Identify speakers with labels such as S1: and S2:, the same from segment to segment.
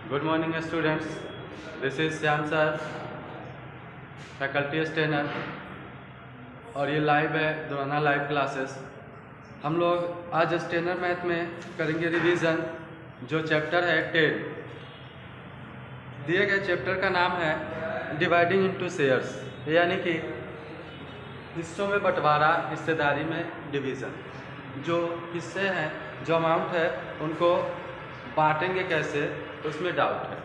S1: Good morning students, this is Shyam sir, faculty स्टेनर, और ये लाइव है दोराना लाइव क्लासेस। हम लोग आज स्टेनर मैथ में करेंगे रिवीजन। जो चैप्टर है 10, दिए गए चैप्टर का नाम है डिवाइडिंग इनटू शेयर्स, यानी कि हिस्सों में बंटवारा, हिस्सेदारी में डिवीज़न। जो हिस्से हैं, जो अमाउंट है, उनको बांटेंगे कैसे, उसमें डाउट है।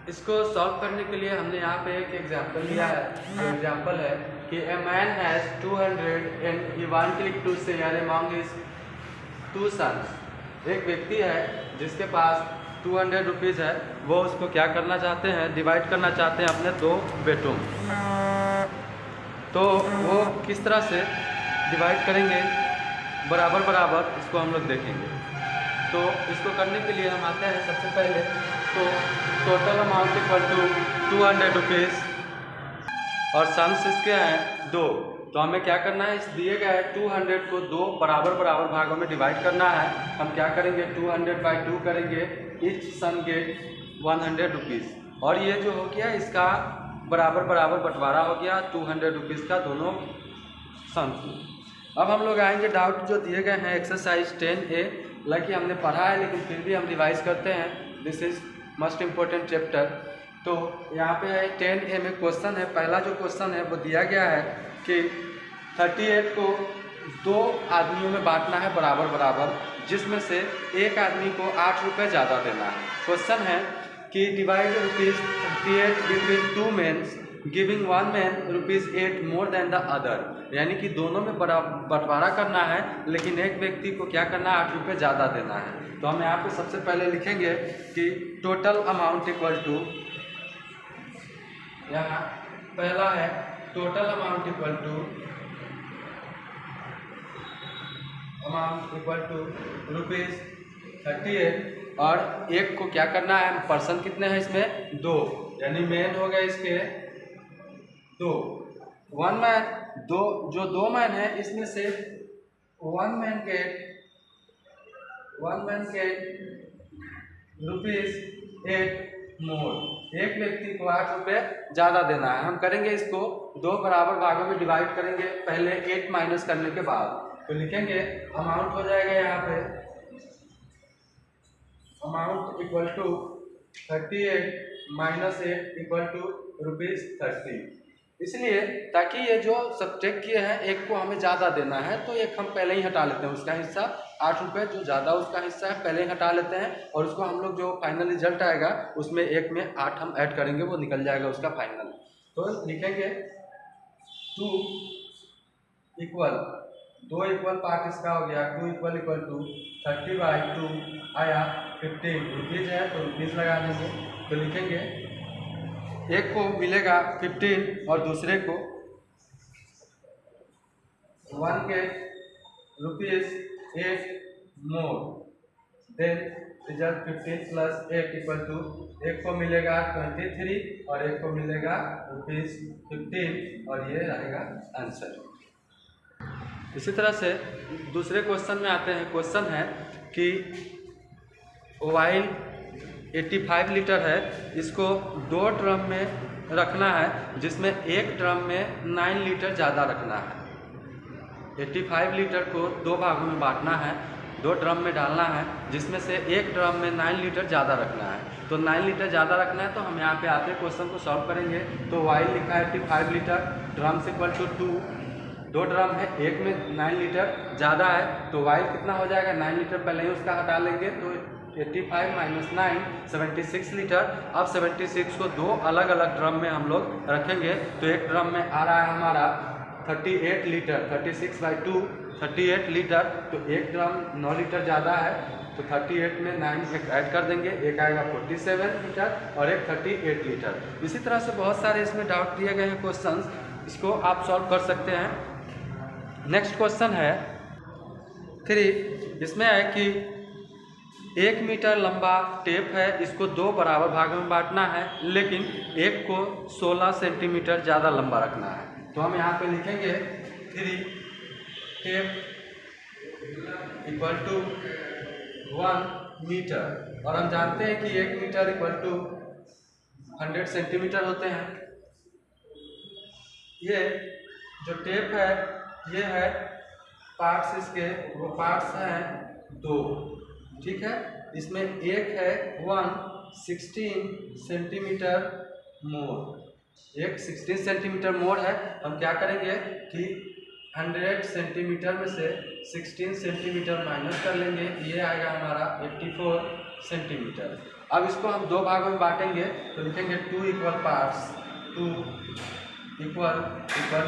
S1: इसको सॉल्व करने के लिए हमने यहाँ पे एक एग्जांपल लिया है। एग्जांपल है कि a man has 200 and he wanted to share among his 2 sons. एक व्यक्ति है जिसके पास 200 रुपीज़ है, वो उसको क्या करना चाहते हैं, डिवाइड करना चाहते हैं अपने 2 बेटों में। तो वो किस तरह से डिवाइड करेंगे बराबर बराबर, इसको हम लोग देखेंगे। तो इसको करने के लिए हम आते हैं सबसे पहले तो total amount equal to 200 rupees और सम्स इसके हैं 2। तो हमें क्या करना है, इस दिए गए 200 को 2 बराबर बराबर भागों में डिवाइड करना है। हम क्या करेंगे, 200/2 करेंगे, ईच सम गेट 100 रुपीज़। और ये जो हो गया, इसका बराबर बराबर बंटवारा हो गया 200 रुपीज़ का दोनों सम्स में। अब हम लोग आएंगे डाउट जो दिए गए हैं एक्सरसाइज 10A। हालांकि हमने पढ़ा है लेकिन फिर भी हम रिवाइज करते हैं, this is most important chapter. तो यहाँ पे है 10A में क्वेश्चन है। पहला जो क्वेश्चन है वो दिया गया है कि 38 को 2 आदमियों में बांटना है बराबर बराबर, जिसमें से एक आदमी को 8 रुपये ज़्यादा देना है। क्वेश्चन है कि divide ₹38 between 2 men giving 1 man ₹8 more than the other, यानी कि दोनों में बंटवारा करना है लेकिन एक व्यक्ति को क्या करना है, 8 रुपये ज़्यादा देना है। तो हम यहाँ पे सबसे पहले लिखेंगे कि टोटल अमाउंट इक्वल टू, यहाँ पहला है टोटल अमाउंट इक्वल टू ₹38 और एक को क्या करना है, पर्सन कितने हैं इसमें, 2, यानी मेन हो गए इसके 2। 1 मैन, जो 2 मैन है इसमें से 1 मैन के ₹8 मोर, एक व्यक्ति को 8 रुपये ज़्यादा देना है। हम करेंगे इसको 2 बराबर भागों में डिवाइड करेंगे, पहले 8 माइनस करने के बाद। तो लिखेंगे अमाउंट हो जाएगा यहाँ पे amount equal to 38 minus 8 equal to ₹30। इसलिए ताकि ये जो सब्ट्रैक्ट किए हैं, एक को हमें ज़्यादा देना है तो एक हम पहले ही हटा लेते हैं, उसका हिस्सा 8 रुपये जो ज़्यादा उसका हिस्सा है पहले ही हटा लेते हैं, और उसको हम लोग जो फाइनल रिजल्ट आएगा उसमें एक में 8 हम ऐड करेंगे, वो निकल जाएगा उसका फाइनल। तो लिखेंगे 2 इक्वल पार्ट इसका हो गया, 2 इक्वल टू 30/2 आया 15 रुपीज़ है तो रुपीज़ लगा देंगे। तो लिखेंगे एक को मिलेगा 15 और दूसरे को 1 के ₹8 मोर, देन रिजल्ट 15 + 8 इक्वल टू, एक को मिलेगा 23 और एक को मिलेगा ₹15 और ये रहेगा आंसर। इसी तरह से दूसरे क्वेश्चन में आते हैं। क्वेश्चन है कि वाइन 85 लीटर है, इसको 2 ड्रम में रखना है, जिसमें एक ड्रम में 9 लीटर ज़्यादा रखना है। 85 लीटर को 2 भागों में बांटना है, 2 ड्रम में डालना है, जिसमें से एक ड्रम में 9 लीटर ज़्यादा रखना है। तो 9 लीटर ज़्यादा रखना है तो हम यहाँ पे आते क्वेश्चन को सॉल्व करेंगे। तो वाइन लिखा है 85 litre, drums equal to 2 drum है, एक में 9 लीटर ज़्यादा है, तो वाइल कितना हो जाएगा, 9 लीटर पहले ही उसका हटा लेंगे, तो 85 - 9 76 लीटर। अब 76 को 2 अलग अलग ड्रम में हम लोग रखेंगे। तो एक ड्रम में आ रहा है हमारा 38 लीटर, 36/2 38 लीटर, तो एक ड्रम 9 लीटर ज़्यादा है, तो 38 में 9 एक ऐड कर देंगे, एक आएगा 47 लीटर और एक 38 लीटर। इसी तरह से बहुत सारे इसमें डाउट दिए गए हैं क्वेश्चंस, इसको आप सॉल्व कर सकते हैं। नेक्स्ट क्वेश्चन है 3, इसमें है कि 1 मीटर लंबा टेप है, इसको 2 बराबर भागों में बांटना है, लेकिन एक को 16 सेंटीमीटर ज़्यादा लंबा रखना है। तो हम यहाँ पे लिखेंगे 3 टेप इक्वल टू 1 मीटर और हम जानते हैं कि 1 मीटर इक्वल टू 100 सेंटीमीटर होते हैं। ये जो टेप है ये है पार्ट्स, इसके वो पार्ट्स हैं 2, ठीक है। इसमें एक है 116 सेंटीमीटर मोड़, एक 16 सेंटीमीटर मोड़ है। हम क्या करेंगे कि 100 सेंटीमीटर में से 16 सेंटीमीटर माइनस कर लेंगे, ये आएगा हमारा 84 सेंटीमीटर। अब इसको हम 2 भागों में बांटेंगे तो लिखेंगे 2 इक्वल पार्ट्स, 2 इक्वल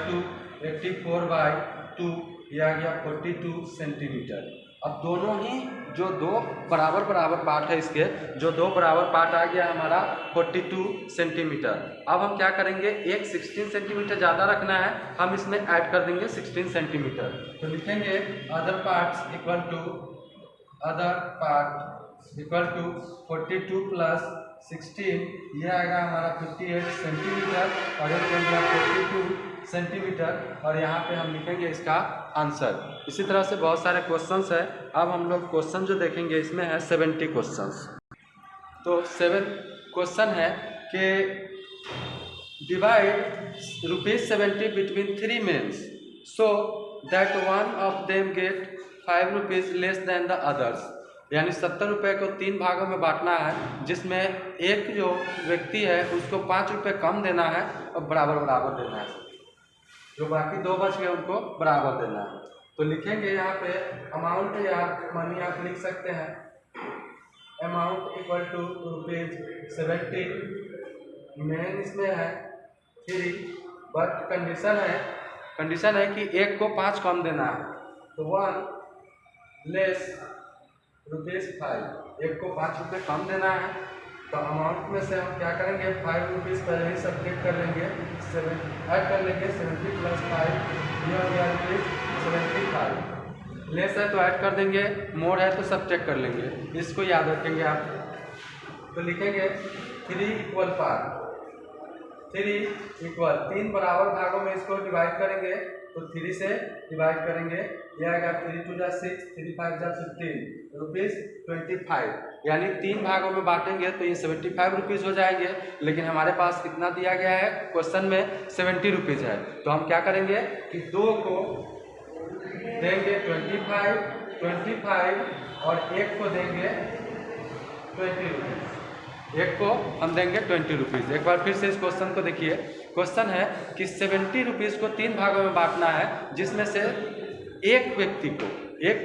S1: टू 84/2, ये आ गया 42 सेंटीमीटर। अब दोनों ही जो 2 बराबर पार्ट है, इसके जो 2 बराबर पार्ट आ गया हमारा 42 सेंटीमीटर। अब हम क्या करेंगे, एक 16 सेंटीमीटर ज़्यादा रखना है, हम इसमें ऐड कर देंगे 16 सेंटीमीटर। तो लिखेंगे other parts equal to 42 plus 16, ये आएगा हमारा 58 सेंटीमीटर और एक बन गया 42 सेंटीमीटर। और यहाँ पे हम लिखेंगे इसका आंसर। इसी तरह से बहुत सारे क्वेश्चंस है। अब हम लोग क्वेश्चन जो देखेंगे इसमें है 70 क्वेश्चंस। तो 7 क्वेश्चन है कि divide ₹70 between 3 mens so that one of them get ₹5 less than the others. यानी 70 रुपये को 3 भागों में बांटना है, जिसमें एक जो व्यक्ति है उसको ₹5 कम देना है और बराबर देना है, जो बाकी 2 बच गए उनको बराबर देना है। तो लिखेंगे यहाँ पे अमाउंट या मनी आप लिख सकते हैं, अमाउंट इक्वल टू ₹70, मेन इसमें है 3, बट कंडीशन है कि एक को 5 कम देना है, तो 1 लेस ₹5, एक को ₹5 कम देना है। तो अमाउंट में से हम क्या करेंगे, ₹5 पहले ही सब्ट्रैक्ट कर लेंगे, 7 ऐड कर लेंगे, 70 प्लस 5, ये हो गया ₹75। लेस है तो ऐड कर देंगे, मोर है तो सब्ट्रैक्ट कर लेंगे, इसको याद रखेंगे आप। तो लिखेंगे 3 इक्वल पार्ट, 3 इक्वल 3 बराबर भागों में इसको डिवाइड करेंगे, तो 3 से डिवाइड करेंगे, यह आएगा 3 2 6, 3 5 15, ₹25। यानी 3 भागों में बांटेंगे तो ये ₹75 हो जाएंगे, लेकिन हमारे पास कितना दिया गया है क्वेश्चन में, ₹70 है। तो हम क्या करेंगे कि 2 को देंगे 25 और एक को देंगे ₹20, एक को हम देंगे ₹20। एक बार फिर से इस क्वेश्चन को देखिए। क्वेश्चन है कि ₹70 को 3 भागों में बांटना है, जिसमें से एक व्यक्ति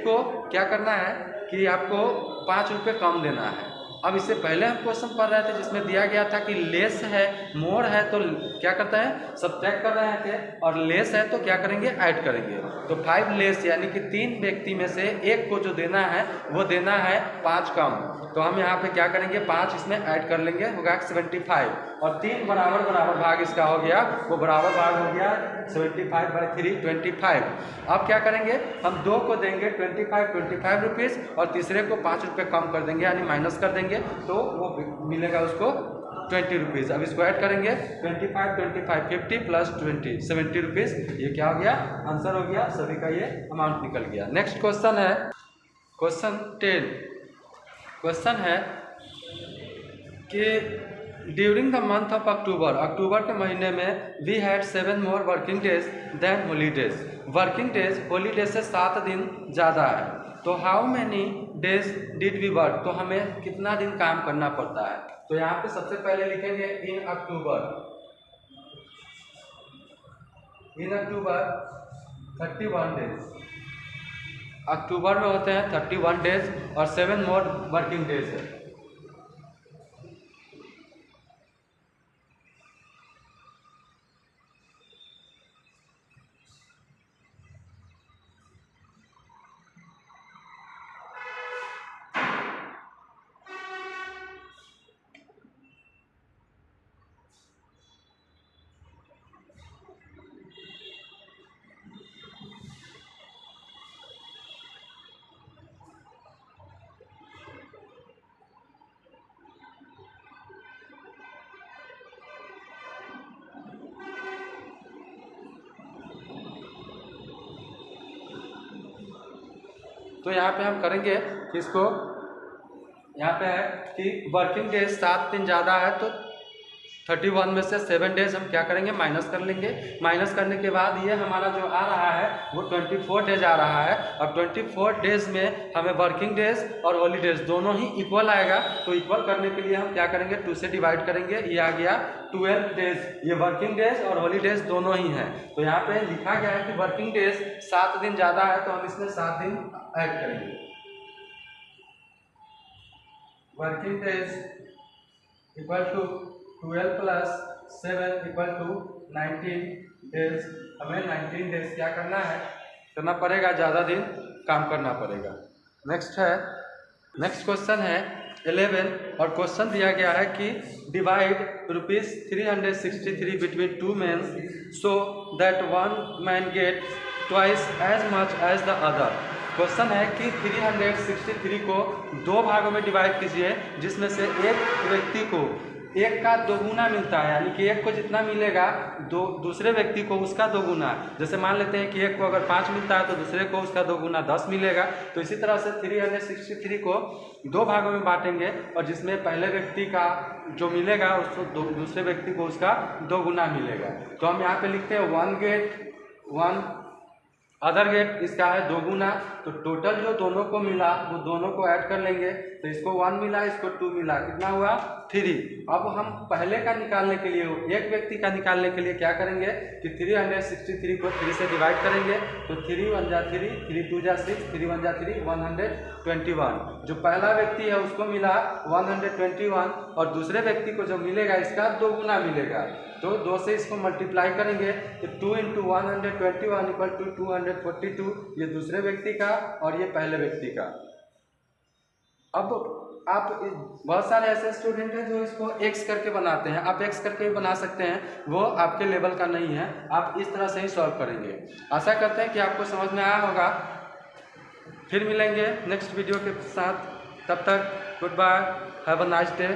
S1: को क्या करना है कि आपको ₹5 कम देना है। अब इससे पहले हम क्वेश्चन पढ़ रहे थे जिसमें दिया गया था कि लेस है, मोर है तो क्या करता है, सब्ट्रैक्ट कर रहे थे, और लेस है तो क्या करेंगे, ऐड करेंगे। तो 5 लेस यानी कि 3 व्यक्ति में से एक को जो देना है वो देना है 5 कम। तो हम यहाँ पे क्या करेंगे, 5 इसमें ऐड कर लेंगे, होगा 75, और 3 बराबर भाग इसका हो गया, वो बराबर भाग हो गया 75/3 25। अब क्या करेंगे, हम 2 को देंगे 25 रुपीज़ और तीसरे को ₹5 कम कर देंगे, यानी माइनस कर देंगे, तो वो मिलेगा उसको ₹20। अब इसको ऐड करेंगे 25 50 प्लस 20 ₹70। ये क्या हो गया, आंसर हो गया, सभी का ये अमाउंट निकल गया। नेक्स्ट क्वेश्चन है क्वेश्चन 10। क्वेश्चन है कि during the month of October के महीने में we had 7 more working days than holidays. Working days holidays से 7 दिन ज़्यादा है, तो how many days did we work, तो हमें कितना दिन काम करना पड़ता है। तो यहाँ पे सबसे पहले लिखेंगे इन अक्टूबर 31 डेज, अक्टूबर में होते हैं 31 डेज और 7 मोर वर्किंग डेज है। तो यहाँ पे हम करेंगे कि इसको यहाँ पे है कि वर्किंग डेज 7 दिन ज़्यादा है तो 31 में से 7 डेज हम क्या करेंगे, माइनस कर लेंगे। माइनस करने के बाद ये हमारा जो आ रहा है वो 24 डेज आ रहा है। अब 24 डेज में हमें वर्किंग डेज और हॉलीडेज दोनों ही इक्वल आएगा, तो इक्वल करने के लिए हम क्या करेंगे, 2 से डिवाइड करेंगे। ये आ गया 12 डेज। ये वर्किंग डेज और हॉलीडेज दोनों ही हैं, तो यहाँ पे लिखा गया है कि वर्किंग डेज 7 दिन ज़्यादा है तो हम इसमें 7 दिन ऐड करेंगे। Working days equal to 12 plus 7 equal to 19 days. हमें 19 डेज क्या करना है, करना पड़ेगा, ज़्यादा दिन काम करना पड़ेगा। नेक्स्ट क्वेश्चन है 11 और क्वेश्चन दिया गया है कि divide ₹363 between 2 men so that 1 man gets twice as much as the other। Question है कि 363 को 2 भागों में डिवाइड कीजिए, जिसमें से एक व्यक्ति को एक का दोगुना मिलता है, यानी कि एक को जितना मिलेगा दूसरे व्यक्ति को उसका दोगुना। जैसे मान लेते हैं कि एक को अगर 5 मिलता है तो दूसरे को उसका दोगुना 10 मिलेगा। तो इसी तरह से 363 को 2 भागों में बांटेंगे और जिसमें पहले व्यक्ति का जो मिलेगा उसको दूसरे व्यक्ति को उसका दोगुना मिलेगा। तो हम यहाँ पे लिखते हैं 1 गेट 1 अदर गेट, इसका है दोगुना। तो टोटल जो दोनों को मिला वो दोनों को ऐड कर लेंगे, तो इसको 1 मिला, इसको 2 मिला, कितना हुआ 3। अब हम पहले का निकालने के लिए, एक व्यक्ति का निकालने के लिए क्या करेंगे कि 363 को 3 से डिवाइड करेंगे, तो 3 1 जा 3, 3 2 जा 6, 3 1 जा 3, 121। जो पहला व्यक्ति है उसको मिला 121 और दूसरे व्यक्ति को जो मिलेगा इसका दोगुना मिलेगा। तो 2 से इसको मल्टीप्लाई करेंगे तो 2 × 121 इक्वल टू 242, ये दूसरे व्यक्ति का और ये पहले व्यक्ति का। अब आप बहुत सारे ऐसे स्टूडेंट हैं जो इसको x करके बनाते हैं, आप x करके भी बना सकते हैं, वो आपके लेवल का नहीं है, आप इस तरह से ही सॉल्व करेंगे। आशा करते हैं कि आपको समझ में आया होगा। फिर मिलेंगे नेक्स्ट वीडियो के साथ, तब तक goodbye, have a nice day.